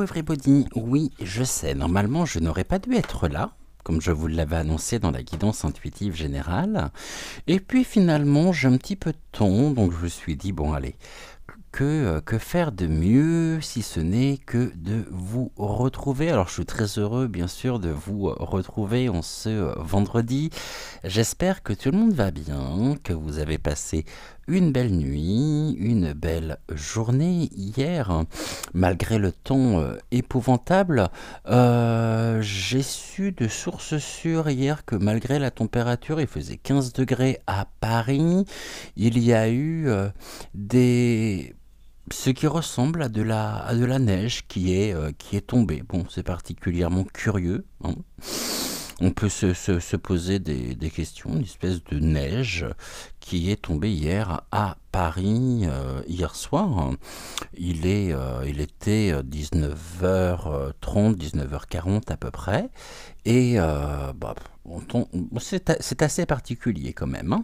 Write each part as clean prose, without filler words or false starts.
everybody, oui, je sais, normalement je n'aurais pas dû être là, comme je vous l'avais annoncé dans la guidance intuitive générale. Et puis finalement, j'ai un petit peu de temps, donc je me suis dit, bon allez, que faire de mieux si ce n'est que de vous retrouver. Alors je suis très heureux bien sûr de vous retrouver en ce vendredi. J'espère que tout le monde va bien, que vous avez passé une belle nuit, une belle journée hier, malgré le temps épouvantable. J'ai su de sources sûres hier que malgré la température, il faisait 15 degrés à Paris, il y a eu ce qui ressemble à de la neige qui est tombée. Bon, c'est particulièrement curieux, hein. On peut se poser des questions, une espèce de neige qui est tombée hier à Paris, hier soir. Il était 19h30, 19h40 à peu près. Et c'est assez particulier quand même, hein.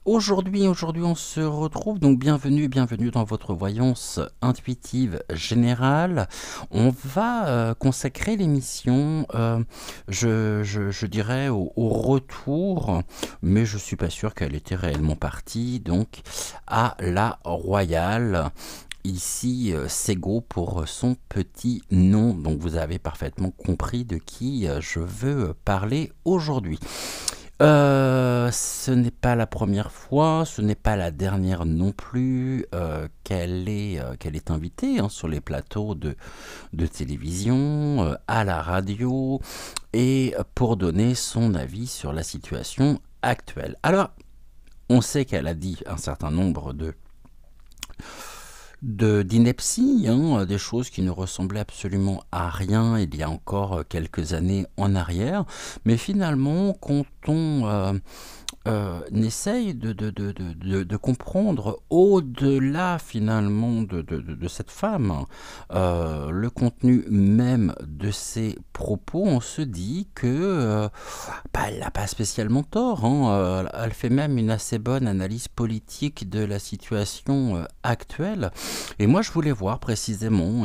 Aujourd'hui, on se retrouve, donc bienvenue dans votre voyance intuitive générale. On va consacrer l'émission, je dirais, au retour, mais je suis pas sûr qu'elle était réellement partie, donc à la Royale. Ici, Sego pour son petit nom, donc vous avez parfaitement compris de qui je veux parler aujourd'hui. Ce n'est pas la première fois, ce n'est pas la dernière non plus qu'elle est invitée, hein, sur les plateaux de télévision, à la radio, et pour donner son avis sur la situation actuelle. Alors, on sait qu'elle a dit un certain nombre d'inepties, hein, des choses qui ne ressemblaient absolument à rien il y a encore quelques années en arrière, mais finalement quand on essaye de comprendre au-delà finalement de cette femme, le contenu même de ses propos, on se dit que elle n'a pas spécialement tort, hein. Elle fait même une assez bonne analyse politique de la situation actuelle. Et moi je voulais voir précisément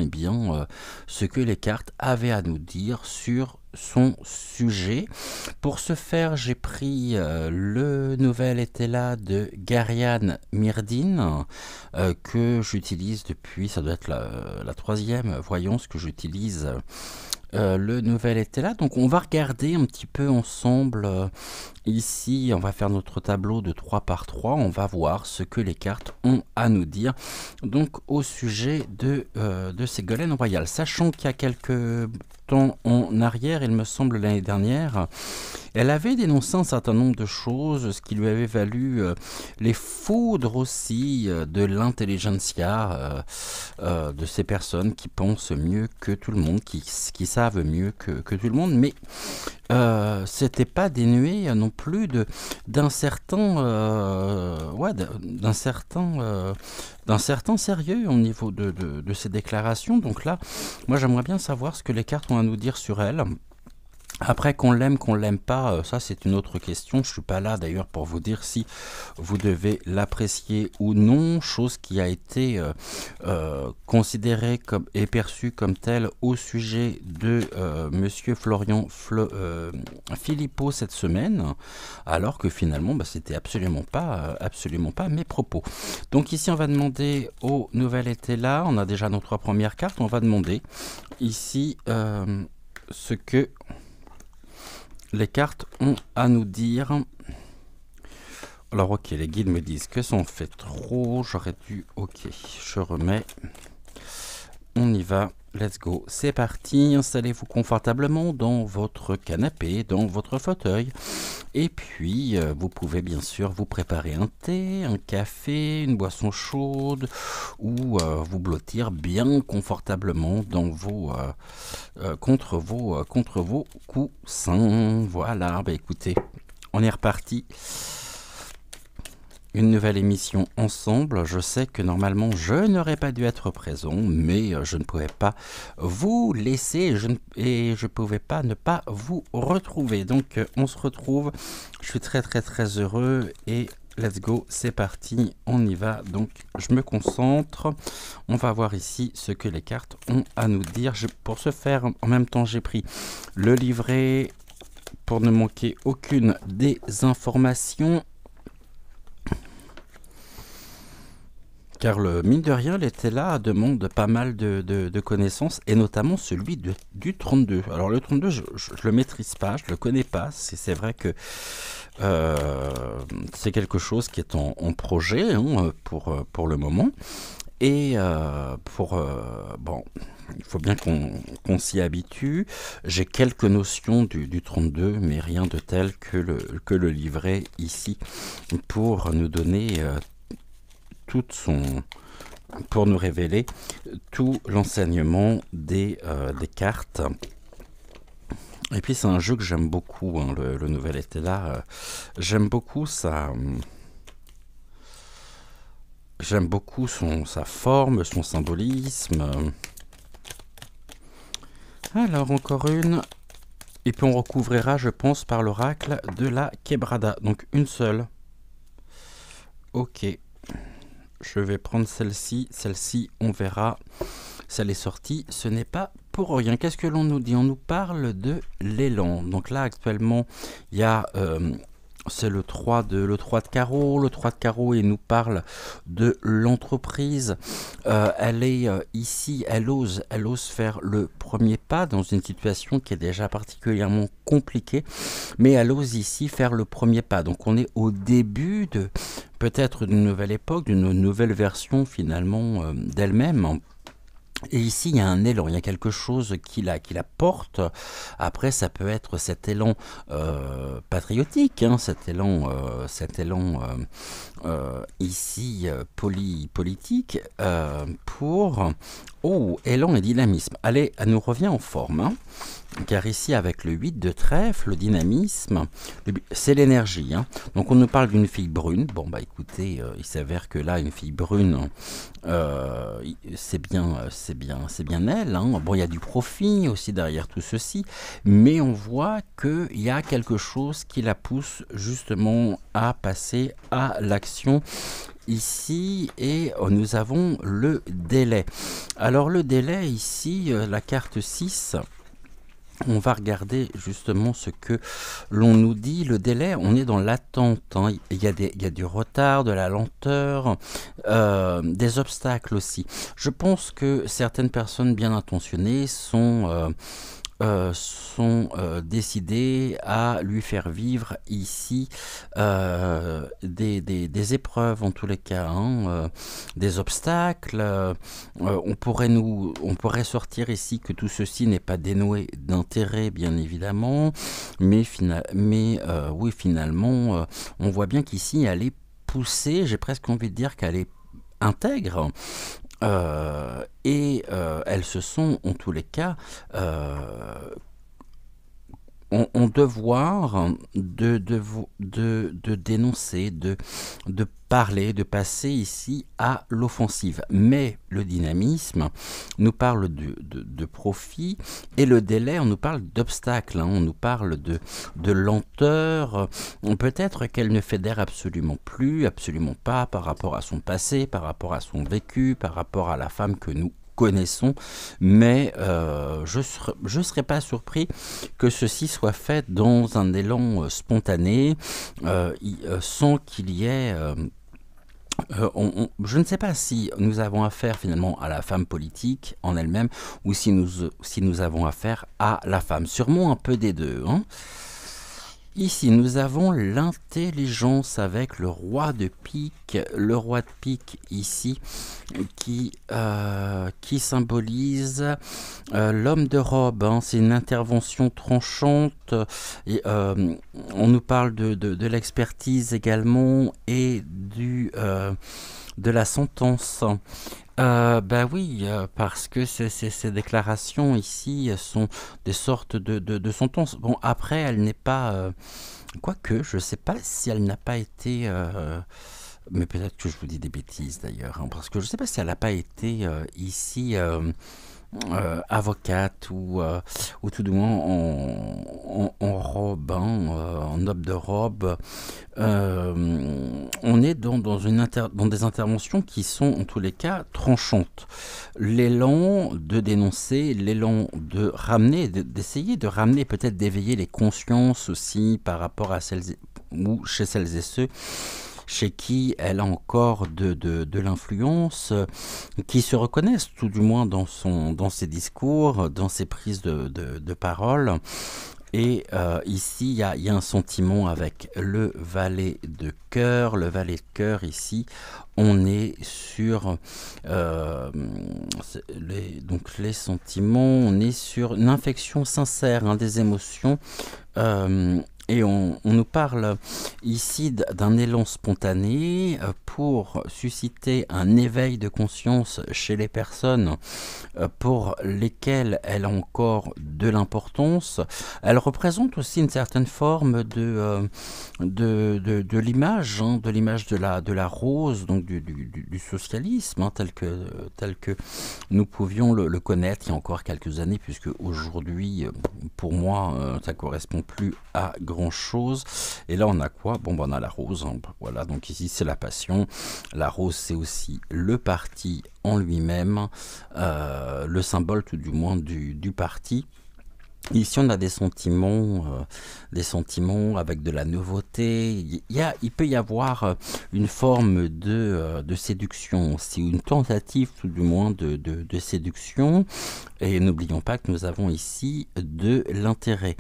ce que les cartes avaient à nous dire sur son sujet. Pour ce faire, j'ai pris le nouvel était là de Gariane Myrdine, que j'utilise depuis, ça doit être la troisième voyance que j'utilise. Le nouvel était là, donc on va regarder un petit peu ensemble. Ici, on va faire notre tableau de 3 par 3, on va voir ce que les cartes ont à nous dire donc au sujet de Ségolène Royal, sachant qu'il y a quelques temps en arrière, il me semble l'année dernière, elle avait dénoncé un certain nombre de choses, ce qui lui avait valu les foudres aussi de l'intelligentsia, de ces personnes qui pensent mieux que tout le monde, qui savent mieux que tout le monde, mais c'était pas dénué non plus d'un certain sérieux au niveau de ces déclarations. Donc là, moi j'aimerais bien savoir ce que les cartes ont à nous dire sur elle. Après, qu'on l'aime pas, ça c'est une autre question. Je suis pas là d'ailleurs pour vous dire si vous devez l'apprécier ou non, chose qui a été considérée comme et perçue comme telle au sujet de Monsieur Florian Philippot cette semaine, alors que finalement c'était absolument pas mes propos. Donc ici on va demander aux nouvelles étaient là, on a déjà nos 3 premières cartes, on va demander ici ce que les cartes ont à nous dire. Alors ok, les guides me disent que ça en fait trop, j'aurais dû, ok, je remets, on y va, let's go, c'est parti, installez-vous confortablement dans votre canapé, dans votre fauteuil, et puis vous pouvez bien sûr vous préparer un thé, un café, une boisson chaude, ou vous blottir bien confortablement dans contre vos coussins. Voilà, écoutez, on est reparti. Une nouvelle émission ensemble. Je sais que normalement je n'aurais pas dû être présent, mais je ne pouvais pas vous laisser et je ne pouvais pas ne pas vous retrouver. Donc on se retrouve. Je suis très heureux et let's go, c'est parti, on y va. Donc je me concentre, on va voir ici ce que les cartes ont à nous dire. Pour ce faire, en même temps, j'ai pris le livret pour ne manquer aucune des informations. Car mine de rien, l'Etela demande pas mal de connaissances, et notamment celui du 32. Alors le 32, je le maîtrise pas, je le connais pas. C'est vrai que c'est quelque chose qui est en projet, hein, pour le moment. Et bon, il faut bien qu'on s'y habitue. J'ai quelques notions du 32, mais rien de tel que le livret ici, pour nous donner pour nous révéler tout l'enseignement des cartes. Et puis c'est un jeu que j'aime beaucoup, hein, le nouvel Etela. J'aime beaucoup ça. J'aime beaucoup sa forme, son symbolisme. Alors encore une. Et puis on recouvrira, je pense, par l'oracle de la Quebrada. Donc une seule. Ok. Je vais prendre celle-ci. Celle-ci, on verra. Celle est sortie. Ce n'est pas pour rien. Qu'est-ce que l'on nous dit? On nous parle de l'élan. Donc là, actuellement, il y a... c'est le 3 de carreau. Le 3 de carreau, il nous parle de l'entreprise. Elle est ici, elle ose faire le premier pas dans une situation qui est déjà particulièrement compliquée. Mais elle ose ici faire le premier pas. Donc on est au début de peut-être d'une nouvelle époque, d'une nouvelle version finalement d'elle-même. Et ici, il y a un élan, il y a quelque chose qui la porte. Après, ça peut être cet élan patriotique, hein, cet élan ici politique pour... Oh, élan et dynamisme. Allez, elle nous revient en forme, hein. Car ici, avec le 8 de trèfle, le dynamisme, c'est l'énergie, hein. Donc, on nous parle d'une fille brune. Bon, bah écoutez, il s'avère que là, une fille brune, c'est bien elle, hein. Bon, il y a du profit aussi derrière tout ceci, mais on voit qu'il y a quelque chose qui la pousse justement à passer à l'action ici, et nous avons le délai. Alors le délai ici, la carte 6, on va regarder justement ce que l'on nous dit. Le délai, on est dans l'attente, hein. Il y a du retard, de la lenteur, des obstacles aussi. Je pense que certaines personnes bien intentionnées sont décidés à lui faire vivre ici des épreuves, en tous les cas, hein, des obstacles. On pourrait sortir ici que tout ceci n'est pas dénué d'intérêt, bien évidemment, mais oui, finalement, on voit bien qu'ici elle est poussée, j'ai presque envie de dire qu'elle est intègre. Elles se sont, en tous les cas, ont devoir de dénoncer, de parler, de passer ici à l'offensive. Mais le dynamisme nous parle de profit, et le délai, on nous parle d'obstacles, hein, on nous parle de lenteur. Peut-être qu'elle ne fédère absolument pas par rapport à son passé, par rapport à son vécu, par rapport à la femme que nous connaissons, mais je serais pas surpris que ceci soit fait dans un élan spontané, sans qu'il y ait... je ne sais pas si nous avons affaire finalement à la femme politique en elle-même, ou si nous avons affaire à la femme. Sûrement un peu des deux, hein. Ici, nous avons l'intelligence avec le roi de pique. Le roi de pique, ici, qui symbolise l'homme de robe, hein. C'est une intervention tranchante. Et, on nous parle de l'expertise également, et de la sentence. Bah oui, parce que ces déclarations ici sont des sortes de sentences. Bon, après, elle n'est pas... quoique, je ne sais pas si elle n'a pas été... mais peut-être que je vous dis des bêtises d'ailleurs, hein, parce que je ne sais pas si elle n'a pas été ici... avocate ou tout du moins en robe, hein, en robe de robe. On est dans des interventions qui sont en tous les cas tranchantes. L'élan de dénoncer, l'élan de ramener, d'essayer de ramener, peut-être d'éveiller les consciences aussi par rapport à ou chez celles et ceux chez qui elle a encore de l'influence, qui se reconnaissent tout du moins dans ses discours, dans ses prises de parole. Et ici, il y a un sentiment avec le valet de cœur. Le valet de cœur, ici, on est sur donc les sentiments, on est sur une infection sincère, hein, des émotions. Et on nous parle ici d'un élan spontané pour susciter un éveil de conscience chez les personnes pour lesquelles elle a encore de l'importance. Elle représente aussi une certaine forme de l'image, hein, de l'image de la rose, donc du socialisme, hein, tel que nous pouvions le connaître il y a encore quelques années, puisque aujourd'hui, pour moi, ça correspond plus à grand chose. Et là on a quoi? Bon, on a la rose, hein, voilà, donc ici c'est la passion. La rose, c'est aussi le parti en lui-même, le symbole tout du moins du parti. Ici, on a des sentiments avec de la nouveauté. Il peut y avoir une forme de séduction aussi, une tentative tout du moins de séduction. Et n'oublions pas que nous avons ici de l'intérêt.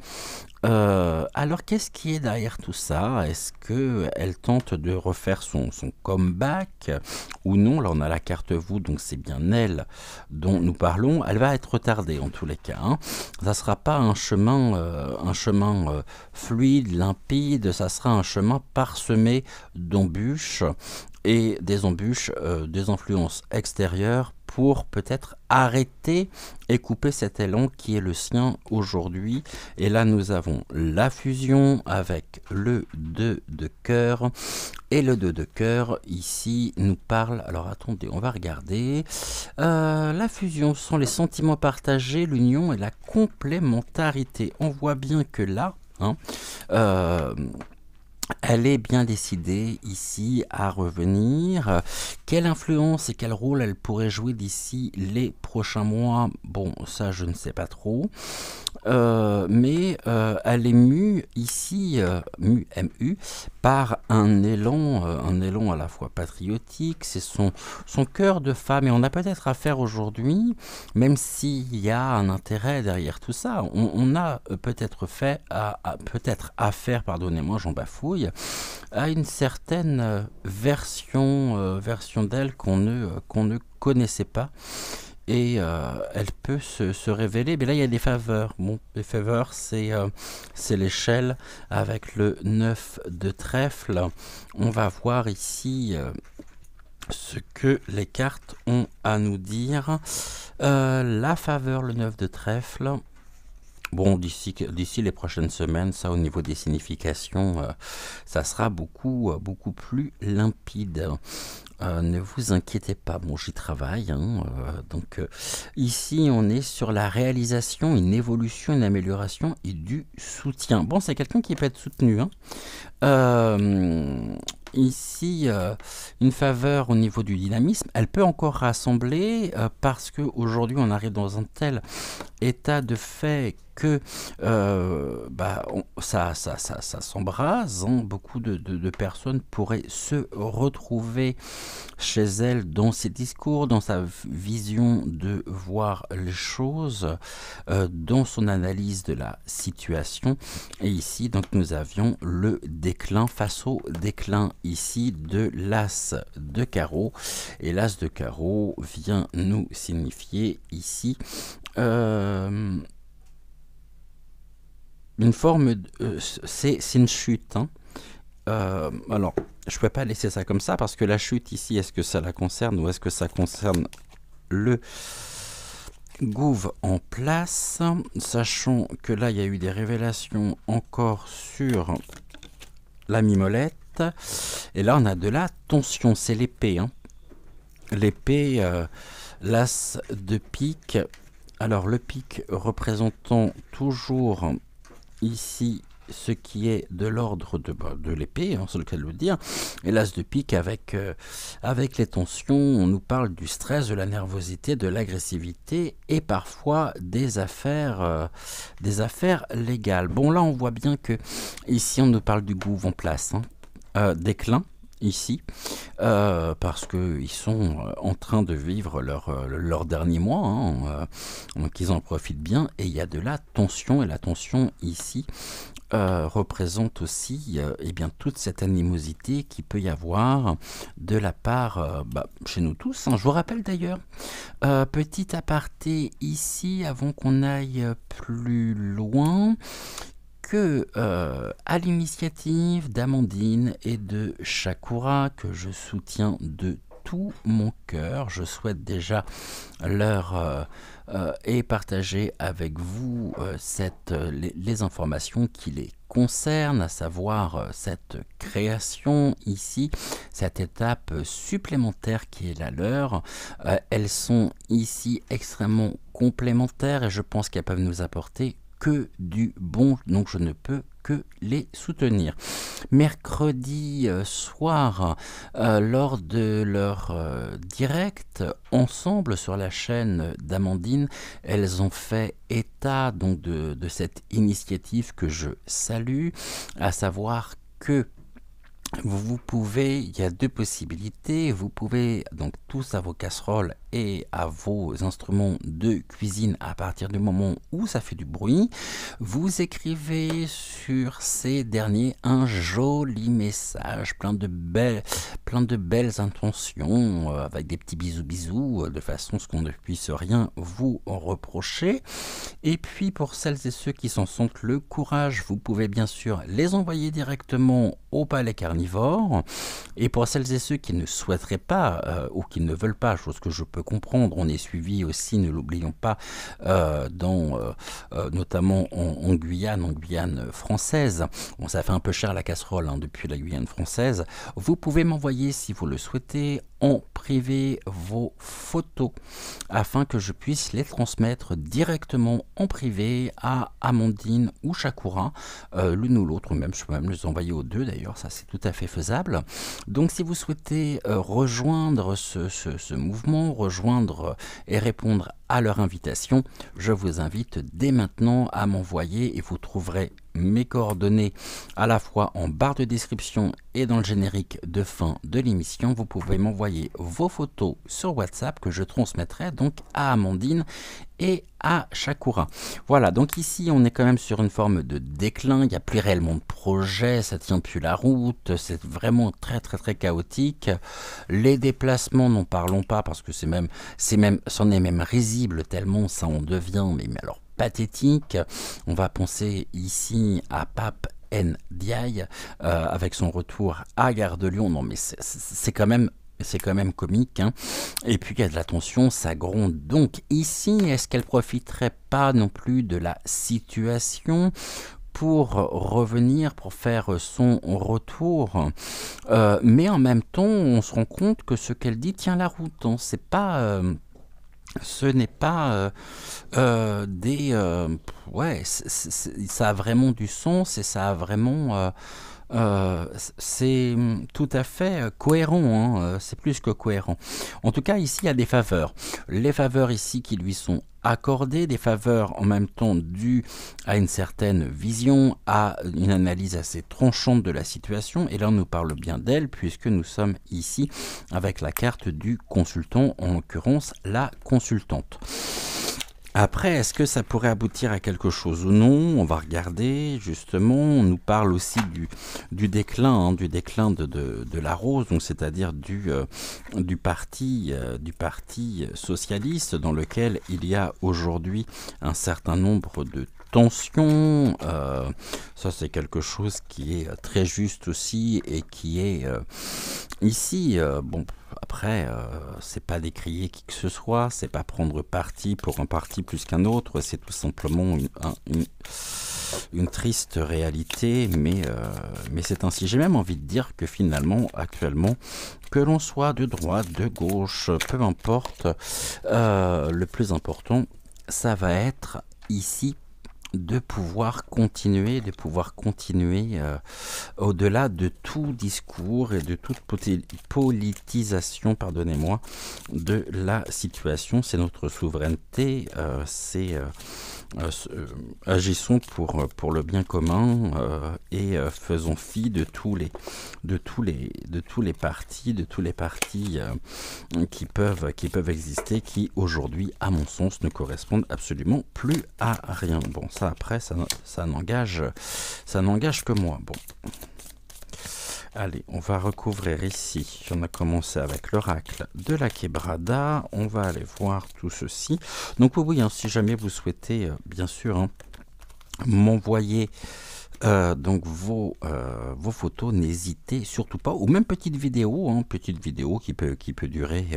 Alors, qu'est-ce qui est derrière tout ça? Est-ce qu'elle tente de refaire son comeback ou non? Là, on a la carte vous, donc c'est bien elle dont nous parlons. Elle va être retardée en tous les cas, hein. Ça ne sera pas un chemin fluide, limpide, ça sera un chemin parsemé d'embûches et des embûches, des influences extérieures pour peut-être arrêter et couper cet élan qui est le sien aujourd'hui. Et là, nous avons la fusion avec le 2 de cœur. Et le 2 de cœur, ici, nous parle... Alors, attendez, on va regarder. La fusion sont les sentiments partagés, l'union et la complémentarité. On voit bien que là... hein, elle est bien décidée ici à revenir. Quelle influence et quel rôle elle pourrait jouer d'ici les prochains mois? Bon, ça je ne sais pas trop. Mais elle est mue ici, MU, par un élan à la fois patriotique. C'est son cœur de femme. Et on a peut-être affaire aujourd'hui, même s'il y a un intérêt derrière tout ça, on a peut-être affaire, pardonnez-moi, j'en bafouille, à une certaine version d'elle qu'on ne connaissait pas. Et elle peut se révéler, mais là il y a des faveurs. Bon, les faveurs, c'est l'échelle avec le 9 de trèfle. On va voir ici ce que les cartes ont à nous dire. La faveur, le 9 de trèfle. Bon, d'ici les prochaines semaines, ça au niveau des significations, ça sera beaucoup plus limpide. Ne vous inquiétez pas, bon, j'y travaille, hein, donc ici on est sur la réalisation, une évolution, une amélioration et du soutien. Bon, c'est quelqu'un qui peut être soutenu, hein. Ici, une faveur au niveau du dynamisme, elle peut encore rassembler parce qu'aujourd'hui on arrive dans un tel état de fait que ça s'embrase, hein. Beaucoup de personnes pourraient se retrouver chez elle dans ses discours, dans sa vision de voir les choses, dans son analyse de la situation. Et ici, donc, nous avions le déclin face au déclin ici de l'as de carreau. Et l'as de carreau vient nous signifier ici une forme, c'est une chute, hein. Alors, je ne peux pas laisser ça comme ça parce que la chute ici, est-ce que ça la concerne ou est-ce que ça concerne le gouv en place? Sachant que là, il y a eu des révélations encore sur la mimolette. Et là, on a de la tension, c'est l'épée, hein. L'épée, l'as de pique Alors le pic représentant toujours ici ce qui est de l'ordre de l'épée, hein, c'est le cas de le dire, et l'as de pique avec les tensions, on nous parle du stress, de la nervosité, de l'agressivité et parfois des affaires légales. Bon là on voit bien que ici on nous parle du gouffre en place, hein, déclin ici, parce qu'ils sont en train de vivre leur dernier mois, hein, donc ils en profitent bien, et il y a de la tension, et la tension ici représente aussi eh bien, toute cette animosité qui peut y avoir de la part chez nous tous, hein. Je vous rappelle d'ailleurs, petit aparté ici, avant qu'on aille plus loin, que à l'initiative d'Amandine et de Shakura, que je soutiens de tout mon cœur, je souhaite déjà leur et partager avec vous les informations qui les concernent, à savoir cette création ici, cette étape supplémentaire qui est la leur. Elles sont ici extrêmement complémentaires et je pense qu'elles peuvent nous apporter que du bon, donc je ne peux que les soutenir. Mercredi soir, lors de leur direct ensemble sur la chaîne d'Amandine, elles ont fait état donc de cette initiative que je salue, à savoir que vous pouvez, il y a deux possibilités, vous pouvez donc tous à vos casseroles et à vos instruments de cuisine à partir du moment où ça fait du bruit, vous écrivez sur ces derniers un joli message plein de belles intentions avec des petits bisous de façon à ce qu'on ne puisse rien vous reprocher. Et puis pour celles et ceux qui s'en sentent le courage, vous pouvez bien sûr les envoyer directement au Palais Carnivore. Et pour celles et ceux qui ne souhaiteraient pas ou qui ne veulent pas, chose que je peux comprendre, on est suivi aussi, ne l'oublions pas, notamment en Guyane française. Bon, ça fait un peu cher la casserole hein, depuis la Guyane française. Vous pouvez m'envoyer, si vous le souhaitez, en privé vos photos afin que je puisse les transmettre directement en privé à Amandine ou Shakura, l'une ou l'autre, même je peux même les envoyer aux deux d'ailleurs, ça c'est tout à fait faisable. Donc si vous souhaitez rejoindre ce mouvement, rejoindre et répondre à leur invitation, je vous invite dès maintenant à m'envoyer et vous trouverez mes coordonnées à la fois en barre de description et dans le générique de fin de l'émission. Vous pouvez m'envoyer vos photos sur WhatsApp que je transmettrai donc à Amandine et à Shakura. Voilà, donc ici on est quand même sur une forme de déclin, il n'y a plus réellement de projet, ça tient plus la route, c'est vraiment très chaotique. Les déplacements, n'en parlons pas parce que c'en est même risible tellement ça en devient, mais alors pathétique. On va penser ici à Pape Ndiaye avec son retour à Gare de Lyon. Non mais c'est quand même comique, hein. Et puis il y a de la tension, ça gronde. Donc ici, est-ce qu'elle profiterait pas non plus de la situation pour revenir, pour faire son retour, mais en même temps, on se rend compte que ce qu'elle dit tient la route, hein. C'est pas ce n'est pas ouais, ça a vraiment du sens et ça a vraiment c'est tout à fait cohérent, hein, c'est plus que cohérent. En tout cas, ici, il y a des faveurs. Les faveurs ici qui lui sont accordées, des faveurs en même temps dues à une certaine vision, à une analyse assez tranchante de la situation. Et là, on nous parle bien d'elle, puisque nous sommes ici avec la carte du consultant, en l'occurrence la consultante. Après, est-ce que ça pourrait aboutir à quelque chose ou non? On va regarder, justement, on nous parle aussi du déclin, hein, du déclin de la Rose, donc c'est-à-dire du parti socialiste, dans lequel il y a aujourd'hui un certain nombre de tensions. Ça c'est quelque chose qui est très juste aussi et qui est ici, bon, après, c'est pas décrier qui que ce soit, c'est pas prendre parti pour un parti plus qu'un autre, c'est tout simplement une triste réalité, mais c'est ainsi. J'ai même envie de dire que finalement, actuellement, que l'on soit de droite, de gauche, peu importe, le plus important, ça va être ici de pouvoir continuer, au-delà de tout discours et de toute politisation, pardonnez-moi, de la situation. C'est notre souveraineté, agissons pour le bien commun et faisons fi de tous les partis qui peuvent exister, qui aujourd'hui, à mon sens, ne correspondent absolument plus à rien. Bon, ça après, ça n'engage que moi. Bon. Allez, on va recouvrir ici. On a commencé avec l'oracle de la Quebrada. On va aller voir tout ceci. Donc oui, hein, si jamais vous souhaitez, bien sûr, hein, m'envoyer donc vos photos, n'hésitez surtout pas, ou même petite vidéo qui peut durer,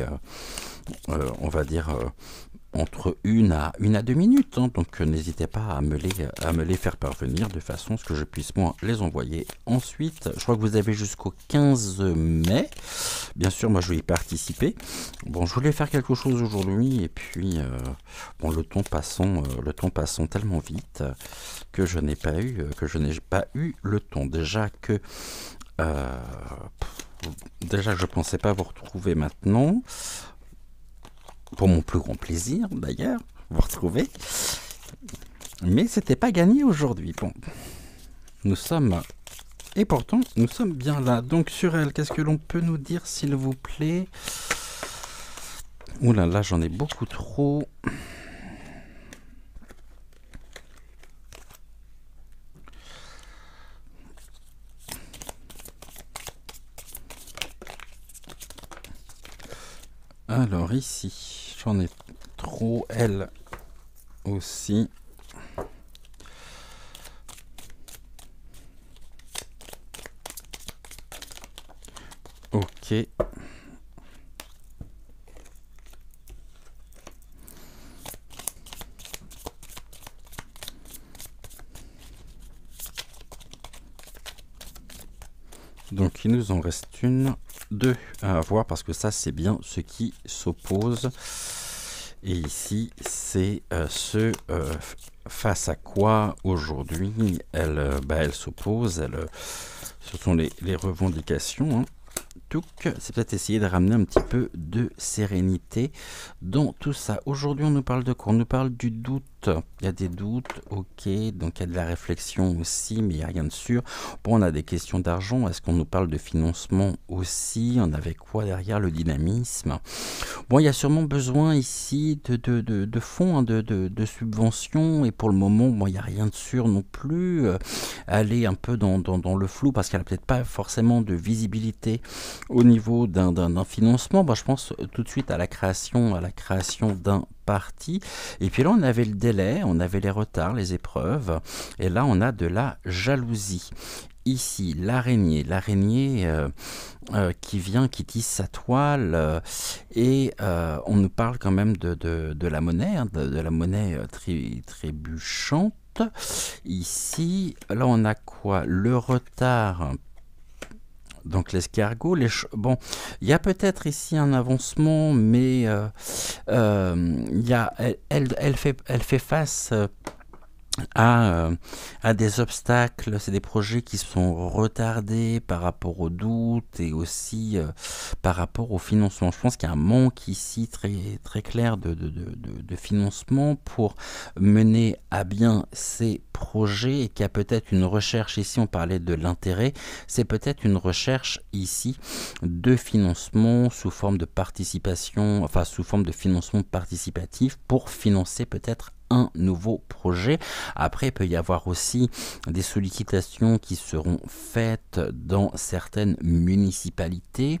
on va dire, entre 1 à 2 minutes, hein. Donc n'hésitez pas à me les faire parvenir de façon à ce que je puisse moi les envoyer ensuite. Je crois que vous avez jusqu'au 15 mai. Bien sûr, moi je vais y participer. Bon, je voulais faire quelque chose aujourd'hui et puis bon, le temps passant tellement vite que je n'ai pas eu le temps. Déjà que je pensais pas vous retrouver maintenant. Pour mon plus grand plaisir, d'ailleurs, vous retrouver. Mais c'était pas gagné aujourd'hui. Bon, nous sommes... Et pourtant, nous sommes bien là. Donc, sur elle, qu'est-ce que l'on peut nous dire, s'il vous plaît? Ouh là là, j'en ai beaucoup trop. Alors, ici, j'en ai trop. Elle aussi. Ok. Donc il nous en reste deux à voir, parce que ça c'est bien ce qui s'oppose. Et ici c'est ce face à quoi aujourd'hui elle s'oppose. Ce sont les revendications, hein. Donc, c'est peut-être essayer de ramener un petit peu de sérénité dans tout ça. Aujourd'hui, on nous parle de quoi? On nous parle du doute. Il y a des doutes, ok. Donc, il y a de la réflexion aussi, mais il n'y a rien de sûr. Bon, on a des questions d'argent. Est-ce qu'on nous parle de financement aussi? On avait quoi derrière? Le dynamisme. Bon, il y a sûrement besoin ici de fonds, hein, de subventions. Et pour le moment, bon, il n'y a rien de sûr non plus. Aller un peu dans le flou, parce qu'elle n'a peut-être pas forcément de visibilité au niveau d'un financement. Bon, je pense tout de suite à la création d'un parti. Et puis là, on avait le délai, on avait les retards, les épreuves. Et là, on a de la jalousie. Ici, l'araignée qui tisse sa toile, et on nous parle quand même de la monnaie, hein, de la monnaie trébuchante. Ici, là, on a quoi? Le retard. Donc l'escargot, bon, il y a peut-être ici un avancement, mais elle fait face à des obstacles. C'est des projets qui sont retardés par rapport aux doutes et aussi par rapport au financement. Je pense qu'il y a un manque ici très, très clair de financement pour mener à bien ces projets, et qu'il y a peut-être une recherche ici. On parlait de l'intérêt, c'est peut-être une recherche ici de financement sous forme de participation, enfin sous forme de financement participatif pour financer peut-être un nouveau projet. Après, il peut y avoir aussi des sollicitations qui seront faites dans certaines municipalités.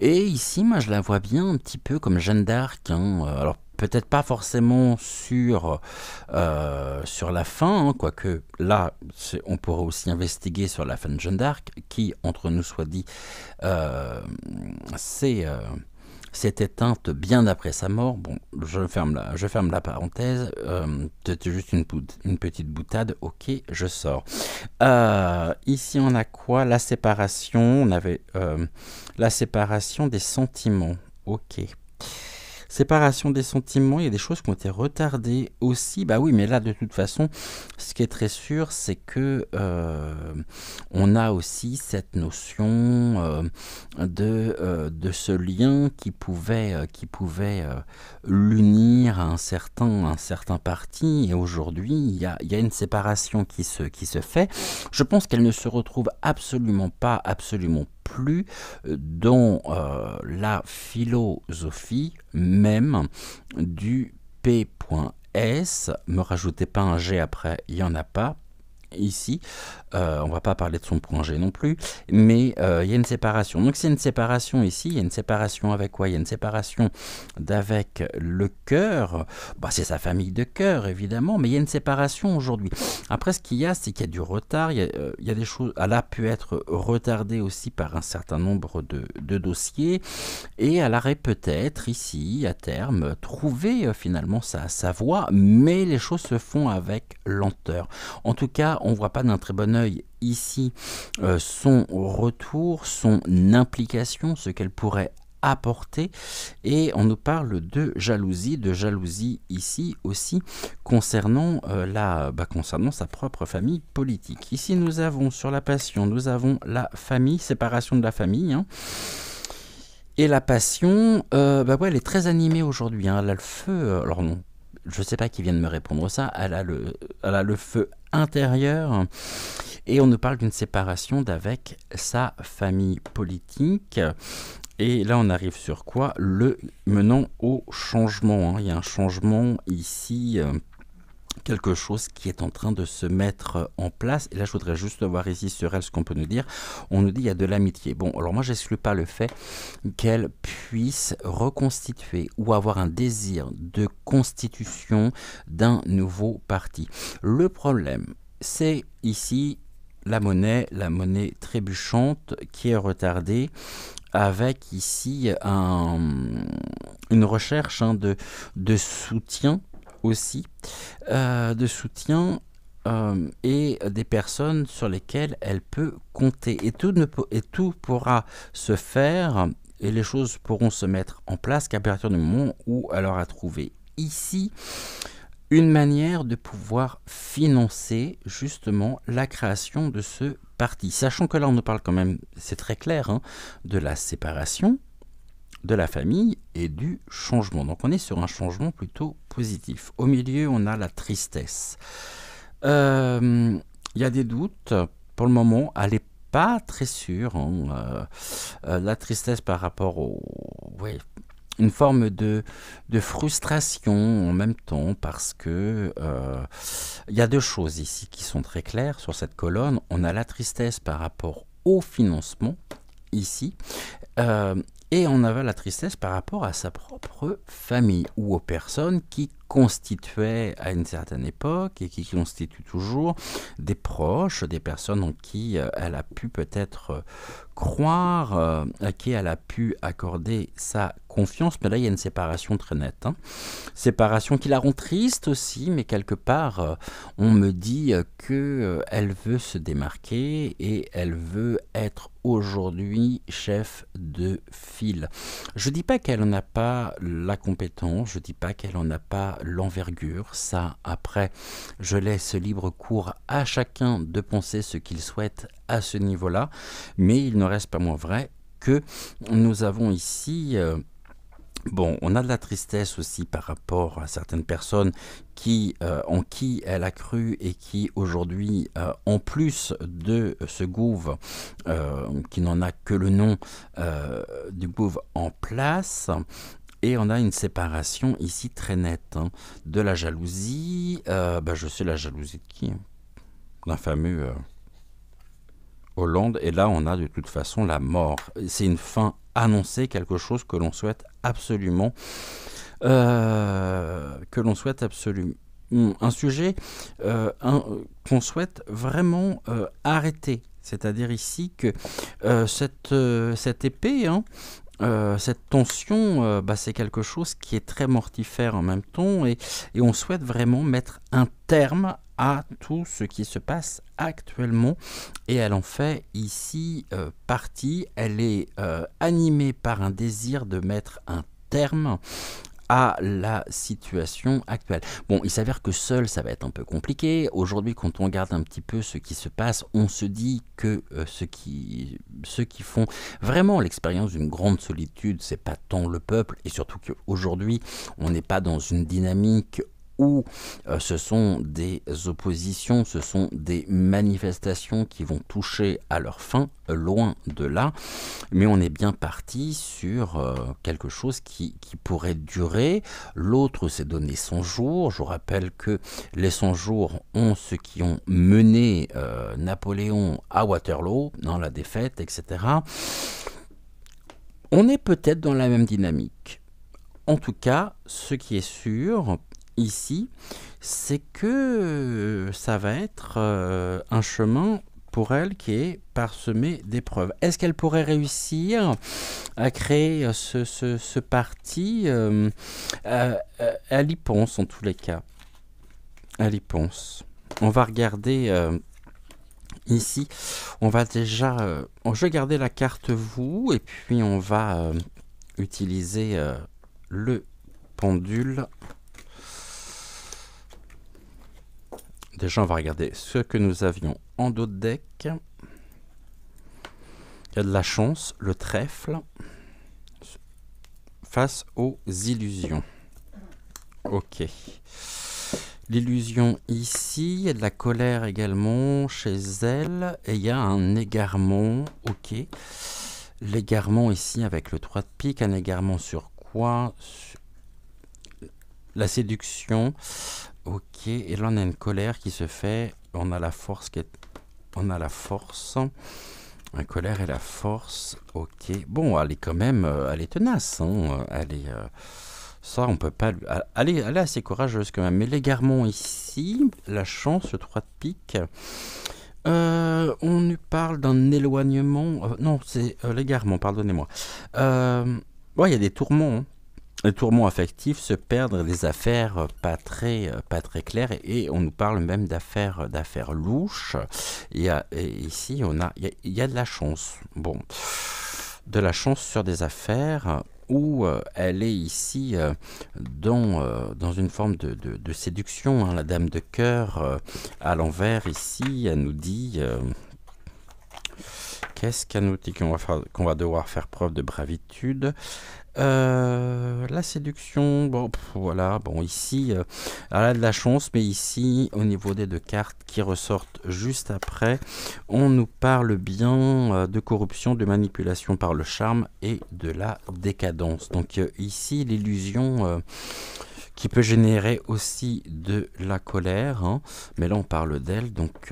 Et ici, moi, je la vois bien un petit peu comme Jeanne d'Arc, hein. Alors, peut-être pas forcément sur la fin, hein, quoique là, on pourrait aussi investiguer sur la fin de Jeanne d'Arc, qui, entre nous soit dit, s'est éteinte bien après sa mort. Bon, je ferme la parenthèse. C'était juste une petite boutade. Ok, je sors. Ici, on a quoi? La séparation. On avait la séparation des sentiments. Ok. Séparation des sentiments, il y a des choses qui ont été retardées aussi. Bah oui, mais là, de toute façon, ce qui est très sûr, c'est que on a aussi cette notion de ce lien qui pouvait l'unir à un certain parti. Et aujourd'hui, il y a une séparation qui se fait. Je pense qu'elle ne se retrouve absolument pas, absolument plus dans la philosophie même du P.S. Me rajoutez pas un G après, il n'y en a pas. Ici, on va pas parler de son point G non plus, mais il y a une séparation. Donc c'est une séparation ici, il y a une séparation avec quoi? Il y a une séparation d'avec le cœur, bah, c'est sa famille de cœur évidemment, mais il y a une séparation aujourd'hui. Après ce qu'il y a, c'est qu'il y a du retard, il y a des choses, elle a pu être retardée aussi par un certain nombre de dossiers, et elle aurait peut-être ici, à terme, trouvé finalement sa voie, mais les choses se font avec lenteur. En tout cas, on ne voit pas d'un très bon œil ici son retour, son implication, ce qu'elle pourrait apporter, et on nous parle de jalousie ici aussi concernant concernant sa propre famille politique. Ici nous avons sur la passion, nous avons la famille, séparation de la famille, hein. Et la passion, ouais, elle est très animée aujourd'hui, hein. Elle a le feu, alors non, je ne sais pas qui vient de me répondre ça, elle a le feu intérieur, et on nous parle d'une séparation d'avec sa famille politique. Et là, on arrive sur quoi? Le menant au changement, hein. Il y a un changement ici, quelque chose qui est en train de se mettre en place. Et là, je voudrais juste voir ici sur elle ce qu'on peut nous dire. On nous dit qu'il y a de l'amitié. Bon, alors moi, j'exclus pas le fait qu'elle puisse reconstituer ou avoir un désir de constitution d'un nouveau parti. Le problème, c'est ici la monnaie trébuchante qui est retardée, avec ici une recherche, hein, de soutien aussi, et des personnes sur lesquelles elle peut compter. Et tout pourra se faire, et les choses pourront se mettre en place qu'à partir du moment où elle aura trouvé ici une manière de pouvoir financer justement la création de ce parti. Sachant que là, on nous parle quand même, c'est très clair, hein, de la séparation de la famille et du changement. Donc on est sur un changement plutôt positif. Au milieu, on a la tristesse. Il y a des doutes. Pour le moment, elle n'est pas très sûre, hein. La tristesse par rapport au... Ouais, une forme de frustration en même temps, parce que il y a deux choses ici qui sont très claires sur cette colonne. On a la tristesse par rapport au financement ici, et on avait la tristesse par rapport à sa propre famille ou aux personnes qui constituaient à une certaine époque et qui constituent toujours des proches, des personnes en qui elle a pu peut-être croire, à qui elle a pu accorder sa confiance. Mais là, il y a une séparation très nette, hein. Séparation qui la rend triste aussi, mais quelque part, on me dit qu'elle veut se démarquer et elle veut être aujourd'hui chef de file. Je dis pas qu'elle n'a pas la compétence, je dis pas qu'elle en a pas l'envergure. Ça, après, je laisse libre cours à chacun de penser ce qu'il souhaite à ce niveau-là, mais il ne reste pas moins vrai que nous avons ici... Bon, on a de la tristesse aussi par rapport à certaines personnes en qui elle a cru et qui aujourd'hui, en plus de ce gouv, qui n'en a que le nom du gouv en place, et on a une séparation ici très nette, hein, de la jalousie. Je sais la jalousie de qui, hein? D'un fameux Hollande, et là on a de toute façon la mort. C'est une fin annoncée, quelque chose que l'on souhaite absolument, un sujet qu'on souhaite vraiment arrêter. C'est-à-dire ici que cette épée, hein, cette tension, c'est quelque chose qui est très mortifère en même temps, et on souhaite vraiment mettre un terme à tout ce qui se passe actuellement, et elle en fait ici partie. Elle est animée par un désir de mettre un terme à la situation actuelle. Bon, il s'avère que seul, ça va être un peu compliqué. Aujourd'hui, quand on regarde un petit peu ce qui se passe, on se dit que ceux qui font vraiment l'expérience d'une grande solitude, c'est pas tant le peuple, et surtout qu'aujourd'hui, on n'est pas dans une dynamique où ce sont des oppositions, ce sont des manifestations qui vont toucher à leur fin, loin de là, mais on est bien parti sur quelque chose qui pourrait durer. L'autre s'est donné 100 jours. Je vous rappelle que les 100 jours ont ceux qui ont mené Napoléon à Waterloo, dans la défaite, etc. On est peut-être dans la même dynamique. En tout cas, ce qui est sûr ici, c'est que ça va être un chemin pour elle qui est parsemé d'épreuves. Est-ce qu'elle pourrait réussir à créer ce parti Elle y pense en tous les cas. Elle y pense. On va regarder ici. On va déjà... je vais garder la carte vous et puis on va utiliser le pendule. Déjà, on va regarder ce que nous avions en dos de deck. Il y a de la chance, le trèfle, face aux illusions. Ok. L'illusion ici, il y a de la colère également chez elle, et il y a un égarement. Ok. L'égarement ici avec le 3 de pique, un égarement sur quoi? La séduction. Ok, et là on a une colère qui se fait, on a la force on a la force, la colère et la force, ok, bon elle est quand même, elle est tenace, hein. Elle est, ça on peut pas, elle est assez courageuse quand même, mais l'égarement ici, la chance, le 3 de pique, on nous parle d'un éloignement, non c'est l'égarement, pardonnez-moi, ouais il y a des tourments, hein. Les tourments affectifs, se perdre, des affaires pas très claires, et on nous parle même d'affaires louches. Et ici, il y a de la chance. Bon, de la chance sur des affaires où elle est ici dans une forme de séduction. Hein. La dame de cœur à l'envers ici, elle nous dit... Qu'est-ce qu'elle nous dit qu'on va devoir faire preuve de bravitude? La séduction, bon, voilà, bon, ici, elle a de la chance, mais ici, au niveau des deux cartes qui ressortent juste après, on nous parle bien de corruption, de manipulation par le charme et de la décadence. Donc ici, l'illusion qui peut générer aussi de la colère, hein, mais là, on parle d'elle, donc...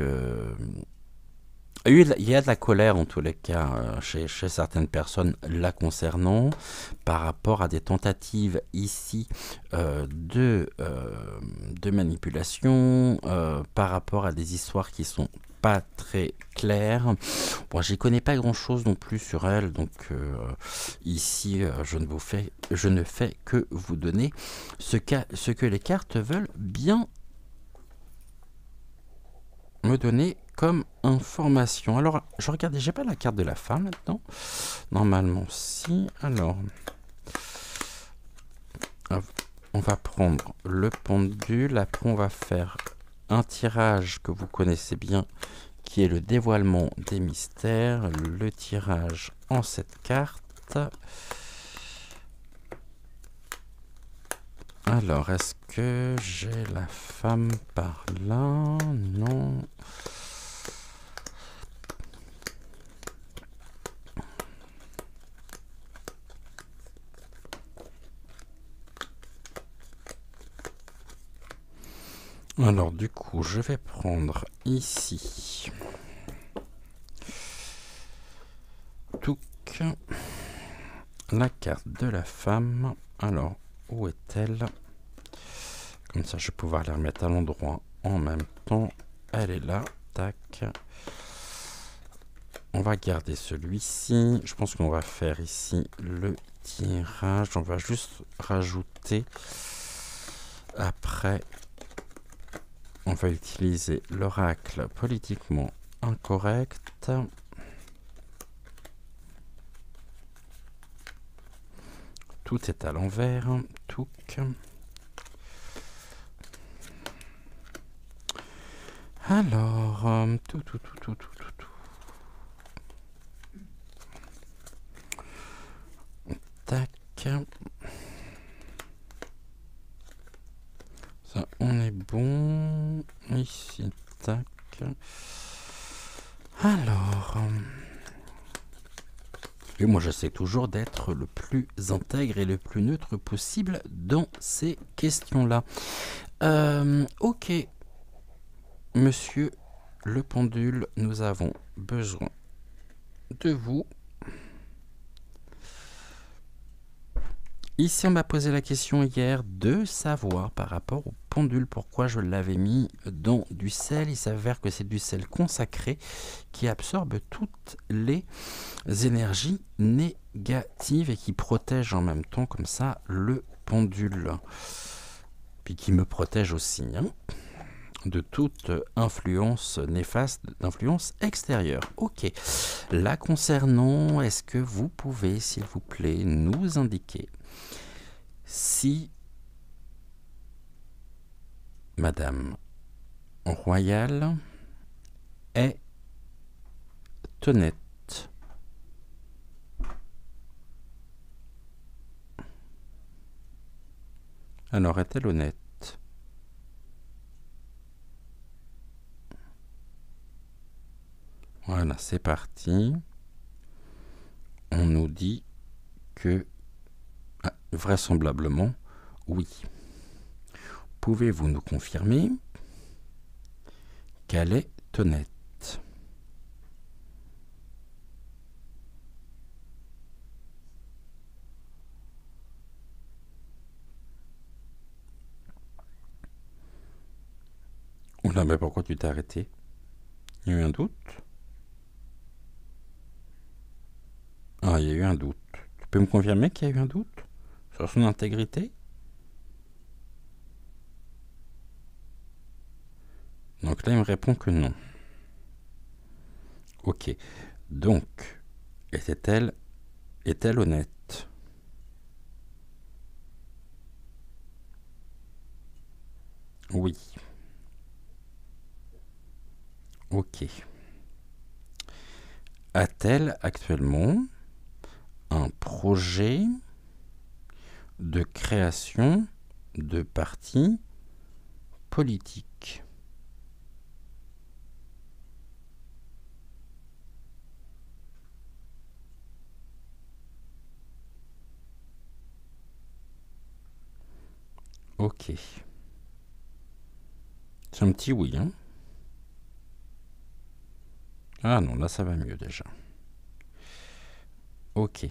il y a de la colère en tous les cas chez certaines personnes la concernant par rapport à des tentatives ici de manipulation, par rapport à des histoires qui sont pas très claires. Bon, j'y connais pas grand chose non plus sur elle, donc ici je ne fais que vous donner ce que les cartes veulent bien me donner comme information. Alors, je regardais, j'ai pas la carte de la femme là-dedans. Normalement, si. Alors, on va prendre le pendule. Après, on va faire un tirage que vous connaissez bien, qui est le dévoilement des mystères. Le tirage en cette carte. Alors, est-ce que j'ai la femme par là? Non. Alors du coup, je vais prendre ici la carte de la femme. Alors, où est-elle? Comme ça, je vais pouvoir la remettre à l'endroit en même temps. Elle est là. Tac. On va garder celui-ci. Je pense qu'on va faire ici le tirage. On va juste rajouter après... On va utiliser l'oracle politiquement incorrect. Tout est à l'envers. touc. Alors, tac. Ça, on est bon. Ici, tac. Alors... Et moi, j'essaie toujours d'être le plus intègre et le plus neutre possible dans ces questions-là. Ok, monsieur le pendule, nous avons besoin de vous. Ici, on m'a posé la question hier de savoir par rapport au pendule pourquoi je l'avais mis dans du sel. Il s'avère que c'est du sel consacré qui absorbe toutes les énergies négatives et qui protège en même temps comme ça le pendule. Puis qui me protège aussi de toute influence néfaste, d'influence extérieure. Ok. Là concernant, est-ce que vous pouvez, s'il vous plaît, nous indiquer si Madame Royale est honnête? Alors, est-elle honnête? Voilà, c'est parti. On nous dit que, vraisemblablement, oui. Pouvez-vous nous confirmer qu'elle est honnête? Oula, mais pourquoi tu t'es arrêté? Il y a eu un doute? Ah, il y a eu un doute. Tu peux me confirmer qu'il y a eu un doute sur son intégrité? Donc là, il me répond que non. Ok. Donc, est-elle honnête? Oui. Ok. A-t-elle actuellement un projet de création de parti politique? Ok. C'est un petit oui, hein? Ah non, là ça va mieux déjà. Ok.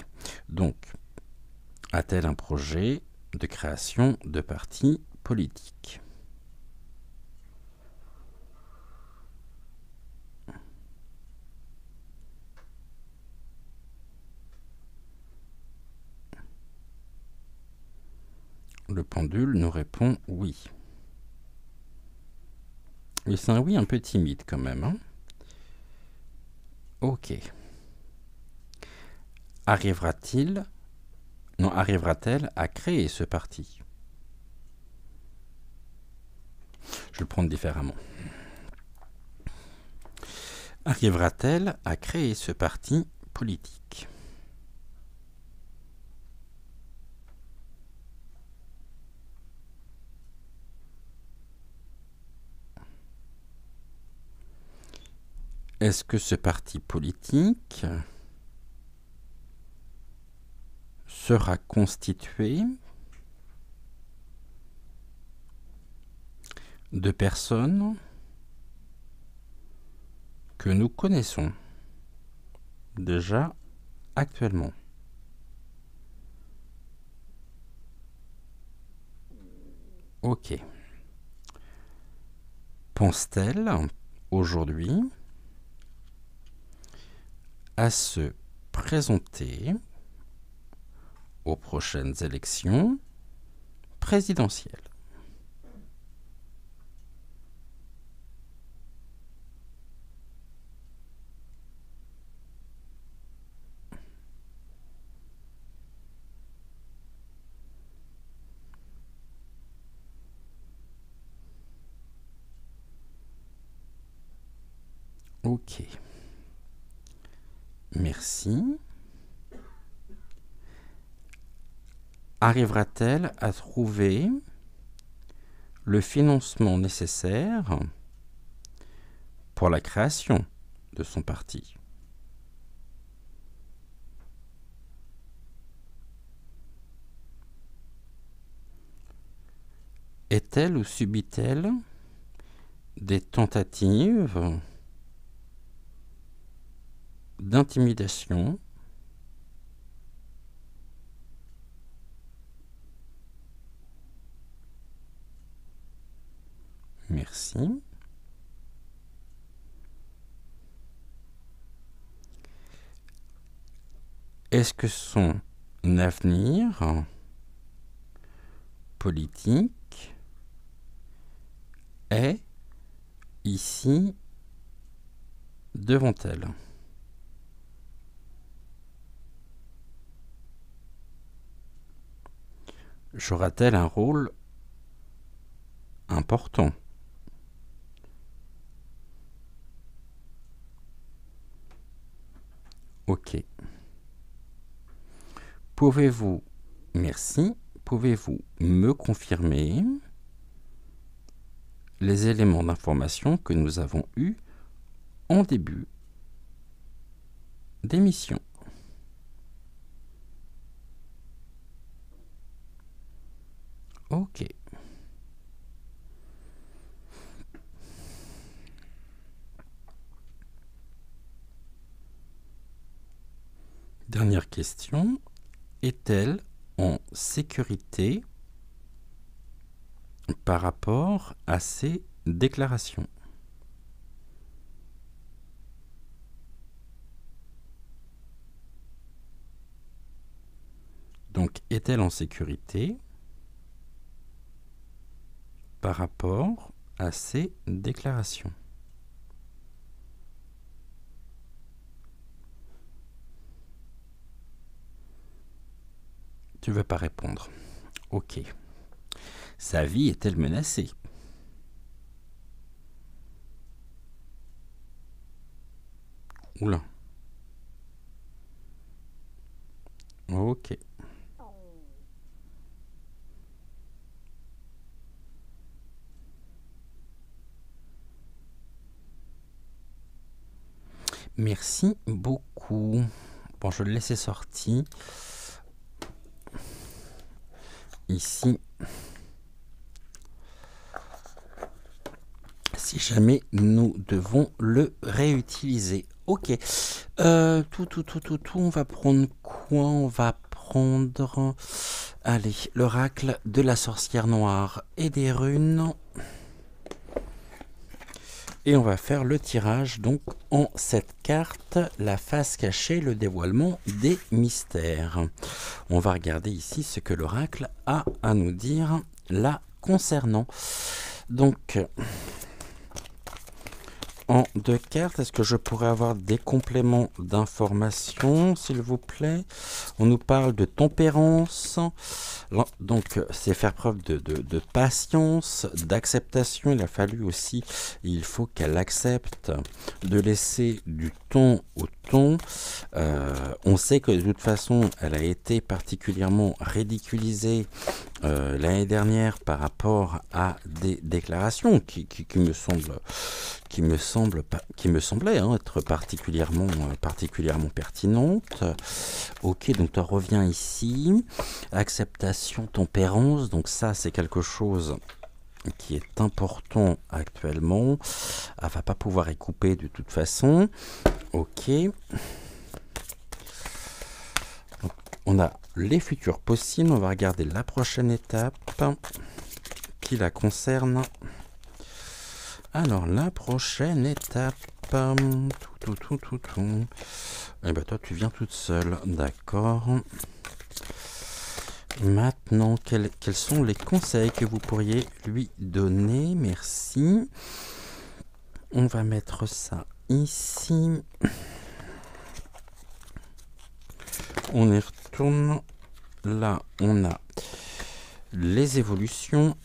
Donc, a-t-elle un projet de création de parti politique? Le pendule nous répond oui. Mais c'est un oui un peu timide quand même, hein? Ok. Arrivera-t-elle à créer ce parti? Je vais le prendre différemment. Arrivera-t-elle à créer ce parti politique? Est-ce que ce parti politique sera constitué de personnes que nous connaissons déjà actuellement? Ok. Pense-t-elle aujourd'hui à se présenter aux prochaines élections présidentielles? Ok. Merci. Arrivera-t-elle à trouver le financement nécessaire pour la création de son parti? Est-elle ou subit-elle des tentatives d'intimidation Merci. Est-ce que son avenir politique est ici devant elle? Jouera-t-elle un rôle important? Ok. Merci, pouvez-vous me confirmer les éléments d'information que nous avons eus en début d'émission? Ok. Dernière question. Est-elle en sécurité par rapport à ces déclarations? Donc, est-elle en sécurité par rapport à ces déclarations? Tu ne veux pas répondre. Ok. Sa vie est-elle menacée? Oula. Ok. Merci beaucoup. Bon, je le laissais sorti. Ici. Si jamais nous devons le réutiliser. Ok. On va prendre quoi? On va prendre... Allez, l'oracle de la sorcière noire et des runes. Et on va faire le tirage donc en cette carte, la face cachée, le dévoilement des mystères. On va regarder ici ce que l'oracle a à nous dire là concernant. Donc, en deux cartes, est-ce que je pourrais avoir des compléments d'information, s'il vous plaît? On nous parle de tempérance, donc c'est faire preuve de patience, d'acceptation. Il a fallu aussi, il faut qu'elle accepte de laisser du temps au temps. On sait que de toute façon, elle a été particulièrement ridiculisée l'année dernière par rapport à des déclarations qui me semblaient être particulièrement pertinentes. Ok, donc tu reviens ici. Acceptation, tempérance, donc ça c'est quelque chose qui est important actuellement. Elle va pas pouvoir y couper de toute façon. Ok. Donc, on a les futurs possibles. On va regarder la prochaine étape qui la concerne. Alors, la prochaine étape... Eh ben, toi, tu viens toute seule. D'accord. Maintenant, quels sont les conseils que vous pourriez lui donner? Merci. On va mettre ça ici. On y retourne. Là, on a les évolutions.